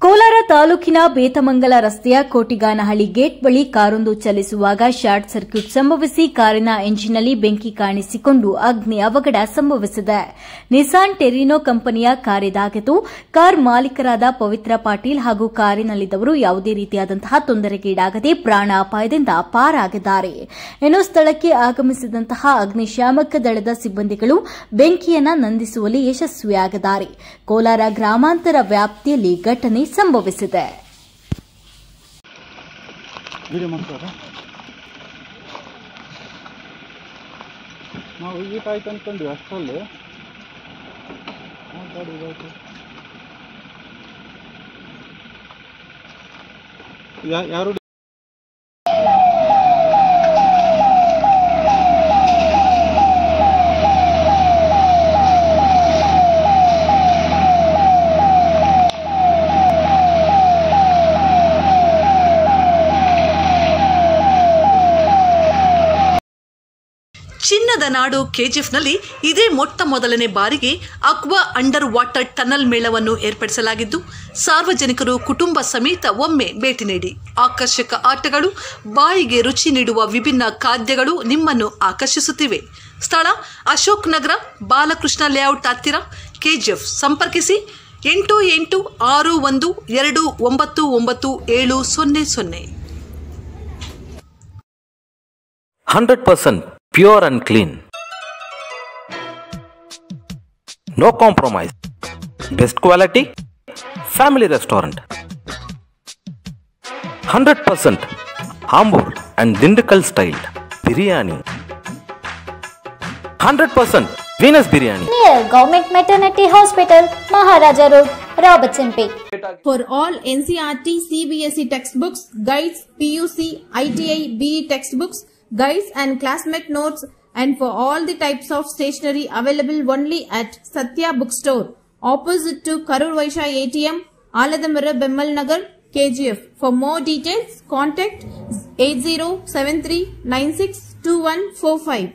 ಕೋಲಾರ ತಾಲೂಕಿನ ಬೇತಮಂಗಲ ರಸ್ತೆಯ ಕೋಟಿಗಾನಹಳ್ಳಿ ಗೇಟ್ ಬಳಿ ಕಾರೊಂದು ಚಲಿಸುವಾಗ ಶಾರ್ಟ್ ಸರ್ಕ್ಯೂಟ್ ಸಂಭವಿಸಿ ಕಾರಿನ ಎಂಜಿನ್ನಲ್ಲಿ ಬೆಂಕಿ ಕಾಣಿಸಿಕೊಂಡು ಅಗ್ನಿ ಅವಘಡ ಸಂಭವಿಸಿದೆ. ನಿಸಾನ್ ಟೆರಿನೋ ಕಂಪನಿಯ ಕಾರ್ ಇದಾಗಿದ್ದು, ಕಾರ್ ಮಾಲೀಕರಾದ ಪವಿತ್ರ ಪಾಟೀಲ್ ಹಾಗೂ ಕಾರಿನಲ್ಲಿದ್ದವರು ಯಾವುದೇ ರೀತಿಯಾದಂತಹ ತೊಂದರೆಗೀಡಾಗದೆ ಪ್ರಾಣಾಪಾಯದಿಂದ ಪಾರಾಗಿದ್ದಾರೆ. ಇನ್ನು ಸ್ಥಳಕ್ಕೆ ಆಗಮಿಸಿದಂತಹ ಅಗ್ನಿಶಾಮಕ ದಳದ ಸಿಬ್ಬಂದಿಗಳು ಬೆಂಕಿಯನ್ನು ನಂದಿಸುವಲ್ಲಿ ಯಶಸ್ವಿಯಾಗಿದ್ದಾರೆ. ಕೋಲಾರ ಗ್ರಾಮಾಂತರ ವ್ಯಾಪ್ತಿಯಲ್ಲಿ ಘಟನೆ ಸಂಭವಿಸಿದೆ. ನಾವು ಈಟ್ ಆಯ್ತು ಅನ್ಕೊಂಡ್ವಿ ಅಷ್ಟರಲ್ಲಿ ಯಾರು ಚಿನ್ನದ ನಾಡು ಕೆಜಿಎಫ್ನಲ್ಲಿ ಇದೇ ಮೊಟ್ಟ ಮೊದಲನೇ ಬಾರಿಗೆ ಅಕ್ವಾ ಅಂಡರ್ ವಾಟರ್ ಟನಲ್ ಮೇಳವನ್ನು ಏರ್ಪಡಿಸಲಾಗಿದ್ದು, ಸಾರ್ವಜನಿಕರು ಕುಟುಂಬ ಸಮೇತ ಒಮ್ಮೆ ಭೇಟಿ ನೀಡಿ. ಆಕರ್ಷಕ ಆಟಗಳು, ಬಾಯಿಗೆ ರುಚಿ ನೀಡುವ ವಿಭಿನ್ನ ಖಾದ್ಯಗಳು ನಿಮ್ಮನ್ನು ಆಕರ್ಷಿಸುತ್ತಿವೆ. ಸ್ಥಳ ಅಶೋಕ್ ನಗರ, ಬಾಲಕೃಷ್ಣ ಲೇಔಟ್ ಹತ್ತಿರ, ಕೆಜಿಎಫ್. ಸಂಪರ್ಕಿಸಿ 8861299700. 100% pure and clean. No compromise. Best quality. Family restaurant. 100% Ambur and Dindigul style biryani. 100% Venus biryani. Near Government Maternity Hospital, Maharaja Road, Robertson Bay. For all NCERT, CBSE textbooks, guides, PUC, ITI, BE textbooks, guides and classmate notes, and for all the types of stationery available only at Satya Bookstore, opposite to Karur Vaishya ATM, Aladamara, Bemmal Nagar, KGF. For more details, contact 8073962145.